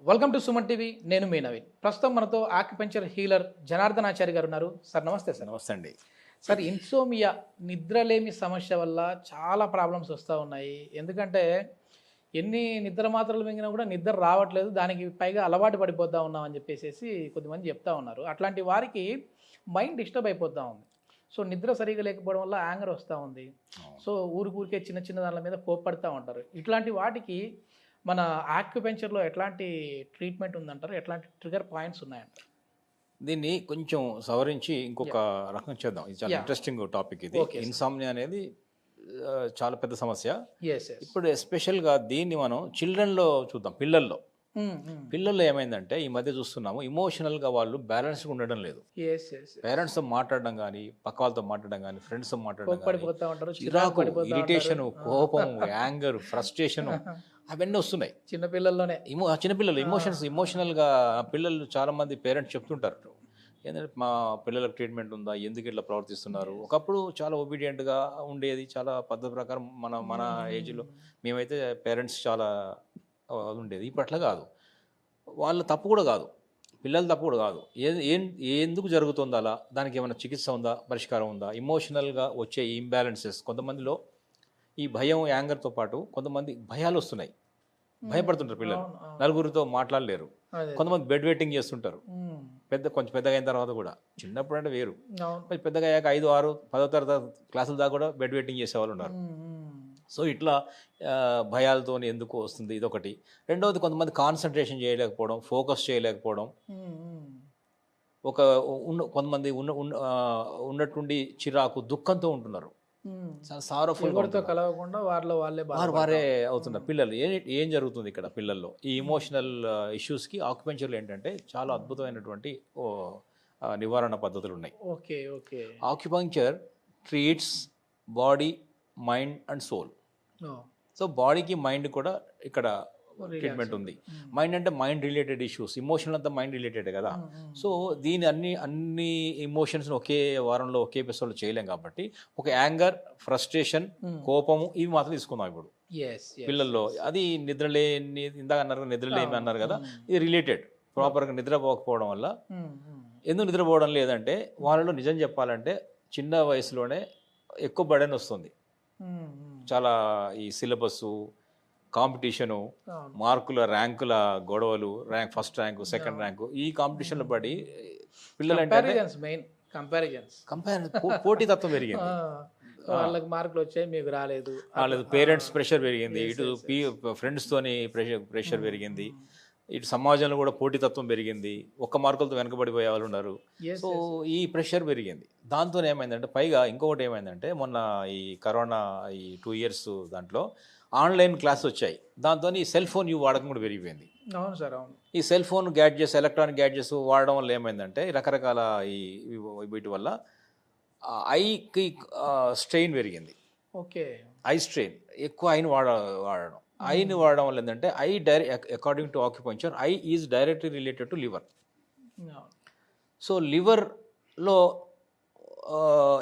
Welcome to Suman TV. నేను మీ నవీన్. ప్రస్తుతం మనతో ఆక్యుపెంచర్ హీలర్ జనార్దన్ ఆచారి గారు ఉన్నారు. సార్ నమస్తే సార్. నమస్తే అండి. సార్, ఇన్సోమియా నిద్రలేమి సమస్య వల్ల చాలా ప్రాబ్లమ్స్ వస్తూ ఉన్నాయి. ఎందుకంటే ఎన్ని నిద్ర మాత్రలు మింగినా కూడా నిద్ర రావట్లేదు, దానికి పైగా అలవాటు పడిపోతూ ఉన్నాం అని చెప్పేసి కొద్దిమంది చెప్తా ఉన్నారు. అట్లాంటి వారికి మైండ్ డిస్టర్బ్ అయిపోతూ ఉంది. సో నిద్ర సరిగా లేకపోవడం వల్ల యాంగర్ వస్తూ ఉంది. సో ఊరికే చిన్న చిన్న దానిల మీద కోప్పడుతూ ఉంటారు. ఇట్లాంటి వాటికి మన ఆక్యుపెంచర్లో ఎట్లాంటి ట్రీట్మెంట్ ఉందంటారు? ఎట్లాంటి ట్రిగర్ పాయింట్స్ ఉన్నాయంటారు? దీన్ని కొంచెం సవరించి ఇంకొక రకం చేద్దాం. ఇది చాలా Yeah. Interesting topic. ఇది Okay, sir. ఇన్సామ్నియా అనేది చాలా పెద్ద సమస్య. Yes yes. ఇప్పుడు ఎస్పెషల్గా దీన్ని మనం చిల్డ్రన్లో చూద్దాం. పిల్లల్లో ఏమైందంటే ఈ మధ్య చూస్తున్నాము, ఇమోషనల్గా వాళ్ళు బ్యాలెన్స్గా ఉండడం లేదు. Yes yes. పేరెంట్స్తో మాట్లాడడం కానీ, పక్క వాళ్ళతో మాట్లాడడం కానీ, ఫ్రెండ్స్తో మాట్లాడడం కానీ, పడిపోతూ ఉంటారు, చిరాకు, ఇరిటేషను, కోపం, యాంగర్, ఫ్రస్ట్రేషను అవన్నీ వస్తున్నాయి చిన్నపిల్లల్లోనే. చిన్నపిల్లలు ఇమోషనల్గా పిల్లలు చాలా మంది పేరెంట్స్ చెప్తుంటారు, ఏంటంటే మా పిల్లలకు ట్రీట్మెంట్ ఉందా, ఎందుకు ఇట్లా ప్రవర్తిస్తున్నారు. ఒకప్పుడు చాలా ఒబీడియంట్గా ఉండేది, చాలా పద్ధతి ప్రకారం మన ఏజ్లో మేమైతే పేరెంట్స్ చాలా ఉండేది. ఇప్పుడు అట్లా కాదు. వాళ్ళ తప్పు కూడా కాదు, పిల్లల తప్పు కూడా కాదు. ఎందుకు జరుగుతుందో అలా, దానికి ఏమైనా చికిత్స ఉందా, పరిష్కారం ఉందా? ఇమోషనల్గా వచ్చే ఇంబ్యాలెన్సెస్, కొంతమందిలో ఈ భయం, యాంగర్తో పాటు కొంతమంది భయాలు వస్తున్నాయి, భయపడుతుంటారు పిల్లలు, నలుగురితో మాట్లాడలేరు. కొంతమంది బెడ్ వెయిటింగ్ చేస్తుంటారు, కొంచెం పెద్దగా అయిన తర్వాత కూడా. చిన్నప్పుడు అంటే వేరు, కొంచెం పెద్దగా అయ్యాక 5, 6, 10వ తరగతి క్లాసుల దాకా కూడా బెడ్ వెయిటింగ్ చేసేవాళ్ళు ఉన్నారు. సో ఇట్లా భయాలతో ఎందుకు వస్తుంది, ఇదొకటి. రెండవది, కొంతమంది కాన్సన్ట్రేషన్ చేయలేకపోవడం, ఫోకస్ చేయలేకపోవడం. కొంతమంది ఉన్నట్టుండి చిరాకు, దుఃఖంతో ఉంటున్నారు, సారోఫుల్ కలవకుండా వారే అవుతున్నారు పిల్లలు. ఏం జరుగుతుంది ఇక్కడ పిల్లల్లో? ఈ ఇమోషనల్ ఇష్యూస్కి ఆక్యుపెంచర్లు ఏంటంటే చాలా అద్భుతమైనటువంటి నివారణ పద్ధతులు ఉన్నాయి. Okay okay. Acupuncture treats body, mind and soul. So బాడీకి, మైండ్ కూడా ఇక్కడ ట్రీట్మెంట్ ఉంది. మైండ్ అంటే మైండ్ రిలేటెడ్ ఇష్యూస్, ఇమోషనల్ అంతా మైండ్ రిలేటెడ్ కదా. సో దీని అన్ని ఎమోషన్స్ని ఒకే వారంలో, ఒకే ఎపిసోడ్లో చేయలేం కాబట్టి ఒక యాంగర్, ఫ్రస్ట్రేషన్, కోపము, ఇవి మాత్రం తీసుకుందాం ఇప్పుడు పిల్లల్లో. అది నిద్రలేని, ఇందాక అన్నారు నిద్రలేమి అన్నారు కదా, ఇది రిలేటెడ్. ప్రాపర్గా నిద్రపోకపోవడం వల్ల. ఎందుకు నిద్రపోవడం లేదంటే వాళ్ళలో నిజం చెప్పాలంటే చిన్న వయసులోనే ఎక్కువ బర్డెన్ వస్తుంది. చాలా ఈ సిలబస్, కాంపిటీషను, మార్కుల, ర్యాంకుల గొడవలు, ఫస్ట్ ర్యాంకు, సెకండ్ ర్యాంకు, ఈ కాంపిటీషన్లో పడి పిల్లలు పోటీతత్వం పెరిగింది. వాళ్ళకి మార్కులు వచ్చాయి, మీకు రాలేదు. పేరెంట్స్ ప్రెషర్ పెరిగింది, ఇటు ఫ్రెండ్స్తోని ప్రెషర్ పెరిగింది, ఇటు సమాజంలో కూడా పోటీతత్వం పెరిగింది, ఒక్క మార్కులతో వెనకబడిపోయే వాళ్ళు ఉన్నారు. సో ఈ ప్రెషర్ పెరిగింది. దాంతో ఏమైందంటే, పైగా ఇంకొకటి ఏమైందంటే, మొన్న ఈ కరోనా ఈ 2 years దాంట్లో ఆన్లైన్ క్లాస్ వచ్చాయి. దాంతో ఈ సెల్ ఫోన్ వాడకం కూడా పెరిగిపోయింది. అవును సార్, అవును. ఈ cell phone gadgets, electronic gadgets వాడడం వల్ల ఏమైందంటే, రకరకాల వీటి వల్ల ఐకి స్ట్రెయిన్ పెరిగింది. ఓకే. ఐ స్ట్రెయిన్ ఎక్కువ, వాడడం. ఐని వాడడం వల్ల ఏంటంటే, according to acupuncture, eye is directly related to liver. So లివర్లో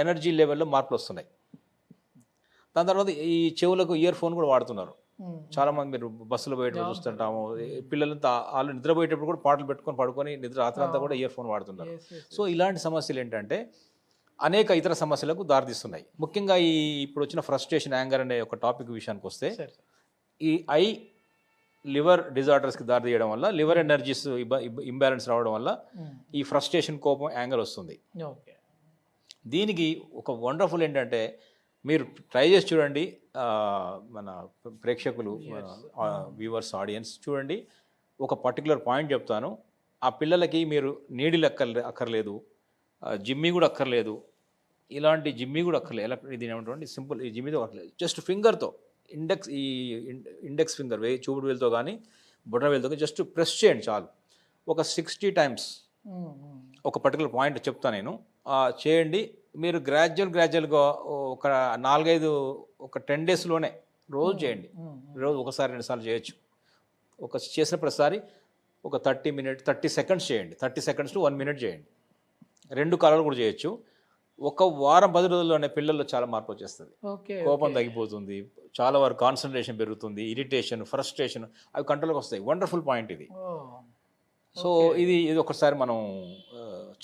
ఎనర్జీ లెవెల్లో మార్పులు వస్తున్నాయి. దాని తర్వాత ఈ చెవులకు ఇయర్ ఫోన్ కూడా వాడుతున్నారు చాలామంది. మీరు బస్సులో పోయేటప్పుడు చూస్తుంటాము, పిల్లలంతా వాళ్ళు నిద్రపోయేటప్పుడు కూడా పాటలు పెట్టుకొని పడుకొని రాత్రి అంతా కూడా ఇయర్ ఫోన్ వాడుతున్నారు. సో ఇలాంటి సమస్యలు ఏంటంటే అనేక ఇతర సమస్యలకు దారితీస్తున్నాయి. ముఖ్యంగా ఇప్పుడు వచ్చిన ఫ్రస్ట్రేషన్, యాంగర్ అనే ఒక టాపిక్ విషయానికి వస్తే, ఈ ఐ లివర్ డిజార్డర్స్కి దారి తీయడం వల్ల, లివర్ ఎనర్జీస్ ఇంబ్యాలెన్స్ రావడం వల్ల ఈ ఫ్రస్ట్రేషన్, కోపం, యాంగర్ వస్తుంది. దీనికి ఒక వండర్ఫుల్ ఏంటంటే, మీరు ట్రై చేసి చూడండి. మన ప్రేక్షకులు, వ్యూవర్స్, ఆడియన్స్ చూడండి. ఒక పర్టికులర్ పాయింట్ చెప్తాను. ఆ పిల్లలకి మీరు నీడిల్ అక్కర్లేదు, జిమ్మీ కూడా అక్కర్లేదు, ఇలాంటి జిమ్మీ కూడా అక్కర్లేదు. ఇది ఏమంటే సింపుల్, ఈ జిమ్మీతో అక్కర్లేదు. జస్ట్ ఫింగర్తో, ఇండెక్స్ ఫింగర్, చూపుడు వేలుతో కానీ బొటన వేలుతో కానీ జస్ట్ ప్రెస్ చేయండి చాలు. ఒక 60 times. ఒక పర్టికులర్ పాయింట్ చెప్తాను నేను, చేయండి. మీరు గ్రాడ్యువల్గా ఒక 4-5, ఒక 10 daysలోనే రోజు చేయండి. రోజు ఒకసారి 2 సార్లు చేయొచ్చు. చేసిన ప్రతిసారి ఒక 30 seconds చేయండి. 30 seconds to 1 minute చేయండి. 2 కాలాలు కూడా చేయొచ్చు. ఒక వారం 10 రోజుల్లోనే పిల్లల్లో చాలా మార్పు వచ్చేస్తుంది. ఓకే. కోపం తగ్గిపోతుంది, చాలా వరకు కాన్సన్ట్రేషన్ పెరుగుతుంది, ఇరిటేషన్, ఫ్రస్ట్రేషన్ అవి కంట్రోల్కి వస్తాయి. వండర్ఫుల్ పాయింట్ ఇది. ఓహ్! సో ఇది ఒకసారి మనం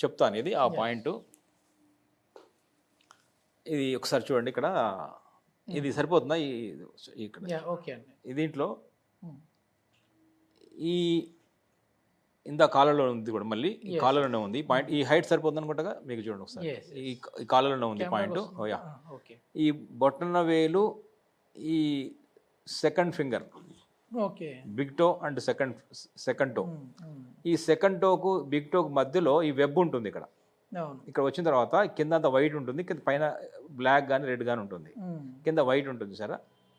చెప్తాను ఇది ఆ పాయింట్. ఇది ఒకసారి చూడండి ఇక్కడ, ఇది సరిపోతుందా ఇక్కడ యాహ్! ఓకే అండి. దీంట్లో ఈ ఇందా కాలంలో ఉంది కూడా, మళ్ళీ ఈ కాలంలోనే ఉంది పాయింట్. ఈ హైట్ సరిపోతుంది అనుకుంటా మీకు, చూడండి ఒకసారి. ఈ కాలంలోనే ఉంది పాయింట్. Yeah, okay. ఈ బొట్టన వేలు, ఈ second finger, okay, big toe and second toe, ఈ సెకండ్ టోకు బిగ్ టోకు మధ్యలో ఈ వెబ్ ఉంటుంది ఇక్కడ. అవును. ఇక్కడ వచ్చిన తర్వాత కింద అంతా వైట్ ఉంటుంది, కింద పైన బ్లాక్ కానీ రెడ్ కానీ ఉంటుంది, కింద వైట్ ఉంటుంది sir.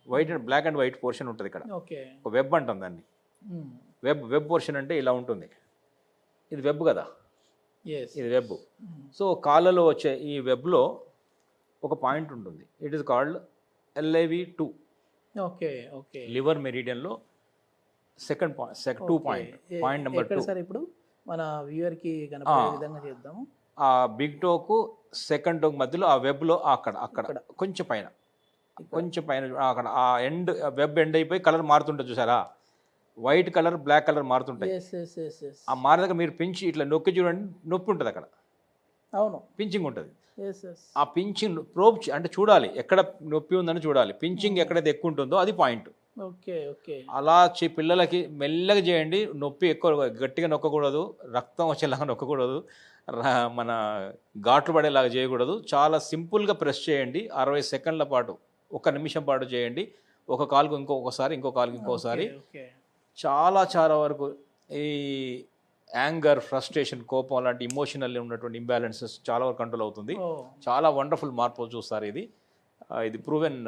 White and black and white portion ఉంటుంది ఇక్కడ. ఓకే. ఒక వెబ్ అంటాం దాన్ని. వెబ్ పోర్షన్ అంటే ఇలా ఉంటుంది. ఇది వెబ్ కదా, ఇది వెబ్. సో కాళ్ళలో వచ్చే ఈ వెబ్లో ఒక పాయింట్ ఉంటుంది. It is called LIV2. Okay. Okay. Liver మెరిడియన్లో second point, 2 point number 2. Sir ఇప్పుడు మన వ్యూయర్ కి కనపడే విధంగా చేద్దాము. ఆ బిగ్ టోకు సెకండ్ టోకు మధ్యలో ఆ వెబ్లో అక్కడ కొంచెం పైన అక్కడ ఆ ఎండ్, వెబ్ ఎండ్ అయిపోయి కలర్ మారుతుంటుంది చూసారా, వైట్ కలర్ బ్లాక్ కలర్ మారుతుంటాయి. ఆ మారేదాకా మీరు పించి ఇట్లా నొక్కి చూడండి, నొప్పి ఉంటుంది అక్కడ. అవును, పించింగ్ ఉంటుంది. ఆ పించింగ్ ప్రోబ్ అంటే చూడాలి ఎక్కడ నొప్పి ఉందని చూడాలి. పించింగ్ ఎక్కడైతే ఎక్కువ ఉంటుందో అది పాయింట్. ఓకే. ఓకే. అలా పిల్లలకి మెల్లగా చేయండి. నొప్పి ఎక్కువ గట్టిగా నొక్కకూడదు, రక్తం వచ్చేలాగా నొక్కకూడదు, మన ఘాట్లు పడేలాగా చేయకూడదు. చాలా సింపుల్గా ప్రెస్ చేయండి. 60 సెకండ్ల పాటు, 1 నిమిషం పాటు చేయండి. ఒక కాలుకు ఇంకొకసారి, ఇంకో కాలుకి ఇంకోసారి. చాలా వరకు ఈ యాంగర్, ఫ్రస్ట్రేషన్, కోపం లాంటి ఇమోషనల్ ఉన్నటువంటి ఇంబ్యాలెన్సెస్ చాలా వరకు కంట్రోల్ అవుతుంది. చాలా వండర్ఫుల్ మార్పులు చూస్తారు. ఇది ప్రూవెన్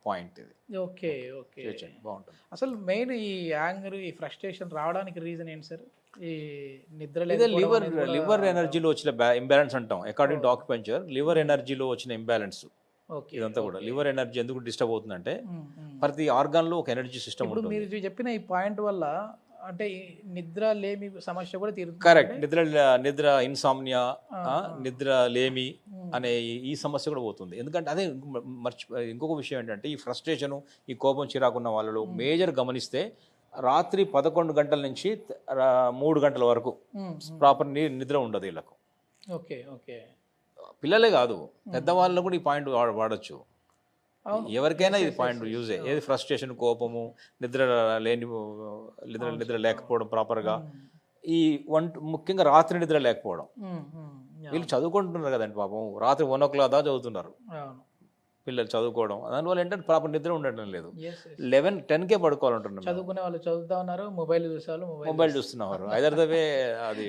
పాయింట్. ఇది ఓకే. ఓకే, బాగుంటుంది. అసలు మెయిన్ ఈ యాంగర్, ఈ ఫ్రస్ట్రేషన్ రావడానికి రీజన్ ఏంటి సార్? ఈ నిద్ర లివర్ ఎనర్జీలో వచ్చిన ఇంబ్యాలెన్స్ అంటాం. అకార్డింగ్ టు ఆక్యుపంక్చర్, లివర్ ఎనర్జీలో వచ్చిన ఇంబ్యాలెన్స్ ఇదంతా కూడా. లివర్ ఎనర్జీ ఎందుకు డిస్టర్బ్ అవుతుందంటే, ప్రతి ఆర్గాన్ లో ఒక ఎనర్జీ సిస్టమ్ ఉంటుంది. మీరు చెప్పిన ఈ పాయింట్ వల్ల అంటే నిద్ర లేమి సమస్య కూడా తీరుతుంది. కరెక్ట్. నిద్ర ఇన్సామ్నియా, నిద్ర లేమి అనే ఈ సమస్య కూడా పోతుంది. ఎందుకంటే అదే ఇంకొక విషయం ఏంటంటే, ఈ ఫ్రస్ట్రేషను, ఈ కోపం, చిరాకున్న వాళ్ళలో మేజర్ గమనిస్తే రాత్రి 11 గంటల నుంచి 3 గంటల వరకు ప్రాపర్ నిద్ర ఉండదు వీళ్ళకు. ఓకే. ఓకే. పిల్లలే కాదు, పెద్దవాళ్ళు కూడా ఈ పాయింట్ వాడచ్చు. ఎవరికైనా ఇది పాయింట్ యూజే. ఏది ఫ్రస్ట్రేషన్, కోపము, నిద్ర లేకపోవడం ప్రాపర్గా, ఈ ముఖ్యంగా రాత్రి నిద్ర లేకపోవడం. వీళ్ళు చదువుకుంటున్నారు కదండి పాపం, రాత్రి 1 o'clock దాకా చదువుతున్నారు పిల్లలు చదువుకోవడం. దానివల్ల ఏంటంటే ప్రాపర్ నిద్ర ఉండటం లేదు. 11-10కే పడుకోవాలంటున్నారు. చదువుకునే వాళ్ళు చదువుతా ఉన్నారు, మొబైల్ చూస్తున్నారు. ఐదర్దవే అది.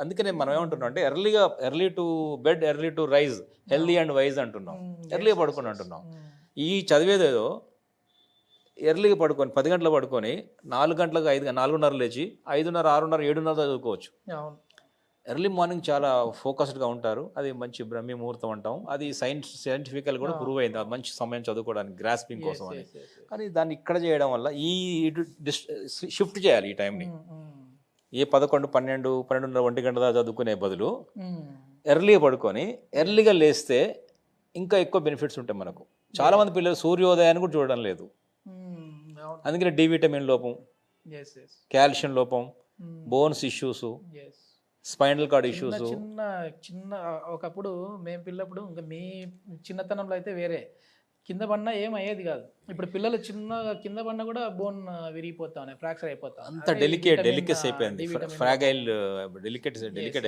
అందుకనే మనం ఏమంటున్నాం అంటే, early to bed, early to rise, healthy and wise అంటున్నాం. ఎర్లీగా పడుకొని అంటున్నాం. ఈ చదివేదేదో ఎర్లీగా పడుకొని 10 గంటలకు పడుకొని 4 గంటలకు 4:30 లేచి 5:30, 6:30, 7:30 చదువుకోవచ్చు. ఎర్లీ మార్నింగ్ చాలా ఫోకస్డ్గా ఉంటారు. అది మంచి బ్రహ్మీ ముహూర్తం అంటాం. అది సైంటిఫికల్ కూడా ప్రూవ్ అయింది. అది మంచి సమయం చదువుకోవడానికి, గ్రాస్పింగ్ కోసం అని. కానీ దాన్ని ఇక్కడ చేయడం వల్ల ఈ షిఫ్ట్ చేయాలి ఈ టైంని. ఏ 11, 12, 12:30, 1 గంట దాకా చదువుకునే బదులు ఎర్లీగా పడుకొని ఎర్లీగా లేస్తే ఇంకా ఎక్కువ బెనిఫిట్స్ ఉంటాయి మనకు. చాలా మంది పిల్లలు సూర్యోదయాన్ని కూడా చూడడం లేదు. అందుకని డి విటమిన్ లోపం, కాల్షియం లోపం, bones issues, spinal cord issues. చిన్న ఒకప్పుడు మేము పిల్లప్పుడు, ఇంకా మీ చిన్నతనంలో అయితే వేరే, కింద పడినా ఏం అయ్యేది కాదు. ఇప్పుడు పిల్లలు చిన్నగా కింద పడినా కూడా బోన్ విరిగిపోతా ఉన్నాయి, ఫ్రాక్చర్ అయిపోతా. అంత డెలికేట్స్ అయిపోయింది, ఫ్రాగైల్, డెలికేట్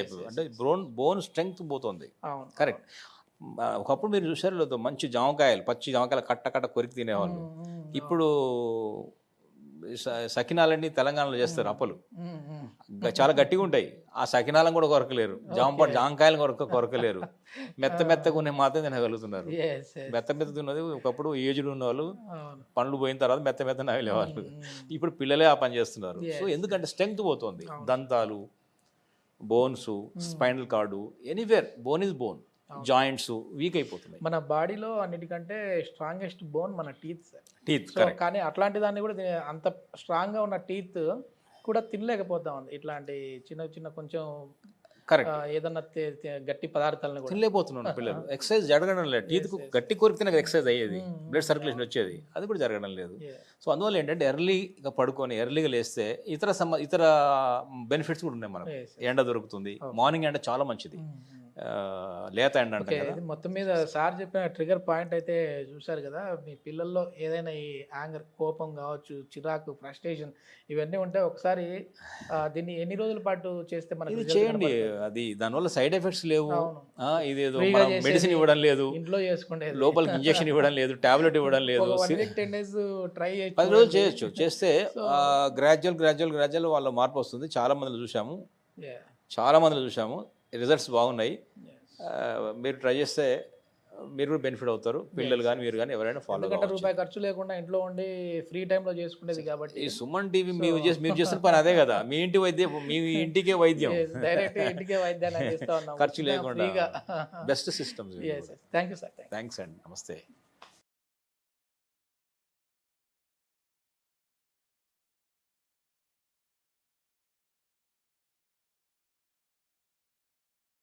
అయిపోయింది. అంటే బోన్ స్ట్రెంగ్త్ పోతుంది. కరెక్ట్. ఒకప్పుడు మీరు చూసారు, మంచి జామకాయలు, పచ్చి జామకాయలు కట్ట కొరికి తినేవాళ్ళు. ఇప్పుడు సకినాలన్నీ తెలంగాణలో చేస్తారు. అప్పలు చాలా గట్టిగా ఉంటాయి. ఆ సకినాలను కూడా కొరకలేరు. జామకాయలు కొరకలేరు. మెత్తగా ఉన్నాయి మాత్రం తినగలుగుతున్నారు. మెత్త తిన్నది ఒకప్పుడు ఏజ్డ్ ఉన్న వాళ్ళు పండ్లు పోయిన తర్వాత మెత్త నవ్వేవాళ్ళు. ఇప్పుడు పిల్లలే ఆ పని చేస్తున్నారు. సో ఎందుకంటే స్ట్రెంగ్త్ పోతుంది. దంతాలు, bones, spinal card, anywhere bone is bone. Joints week అయిపోతున్నాయి. మన బాడీలో అన్నిటికంటే స్ట్రాంగెస్ట్ బోన్ మన టీత్. కానీ అట్లాంటి దాన్ని కూడా అంత స్ట్రాంగ్గా ఉన్న టీత్ కూడా తినలేకపోతా ఉంది. ఇట్లాంటి చిన్న కొంచెం కరెక్ట్ ఏదన్నా గట్టి పదార్థాలను కూడా తినలేకపోతున్నాను పిల్లలు ఎక్సర్సైజ్ జరగడం లేదు టీత్కు గట్టి కోరికితే నాకు ఎక్సర్సైజ్ అయ్యేది బ్లడ్ సర్క్యులేషన్ వచ్చేది అది కూడా జరగడం లేదు Yeah. సో అందువల్ల ఏంటంటే ఎర్లీగా పడుకొని ఎర్లీగా లేస్తే ఇతర బెనిఫిట్స్ కూడా ఉన్నాయి మనకు Yes, ఎండ దొరుకుతుంది మార్నింగ్ ఎండ చాలా మంచిది లేత ఎండ అంటాం ఓకే, కదా ఇది మొత్తం మీద సార్ చెప్పిన ట్రిగర్ పాయింట్ అయితే చూశారు కదా. మీ పిల్లల్లో ఏదైనా ఈ యాంగర్, కోపం కావచ్చు, చిరాకు, ఫ్రస్ట్రేషన్ ఇవన్నీ ఉంటే ఒకసారి దీన్ని ఎన్ని రోజుల పాటు చేస్తే మనకి ఇది result చేయండి కనపడుతుంది? అది దానివల్ల సైడ్ ఎఫెక్ట్స్ లేవు అవును. ఇదేదో Free గా మనం చేసేది, మెడిసిన్ ఇవ్వడం లేదు ఇంట్లో చేసుకుంటే లోపలికి ఇంజెక్షన్ ఇవ్వడం లేదు టాబ్లెట్ ఇవ్వడం లేదు 1 week 10 days ట్రై 10 రోజులు చేయొచ్చు చేస్తే గ్రాడ్యువల్ వాళ్ళ మార్పు వస్తుంది చాలా మందిలో చూసాము రిజల్ట్స్ బాగున్నాయి మీరు ట్రై చేస్తే మీరు కూడా బెనిఫిట్ అవుతారు పిల్లలు కానీ మీరు కానీ ఎవరైనా ఫాలో ఎందుకంటే రూపాయి ఖర్చు లేకుండా ఇంట్లో ఉండి ఫ్రీ టైంలో చేసుకునేది కాబట్టి ఈ సుమన్ టీవీ మీరు చేస్తున్న పని అదే కదా మీ ఇంటికే వైద్యం డైరెక్ట్ ఇంటికే వైద్యాన్ని అందిస్తా ఉన్నాం ఖర్చు లేకుండా ఫ్రీగా. Best systems thank you sir. Thanks అండి నమస్తే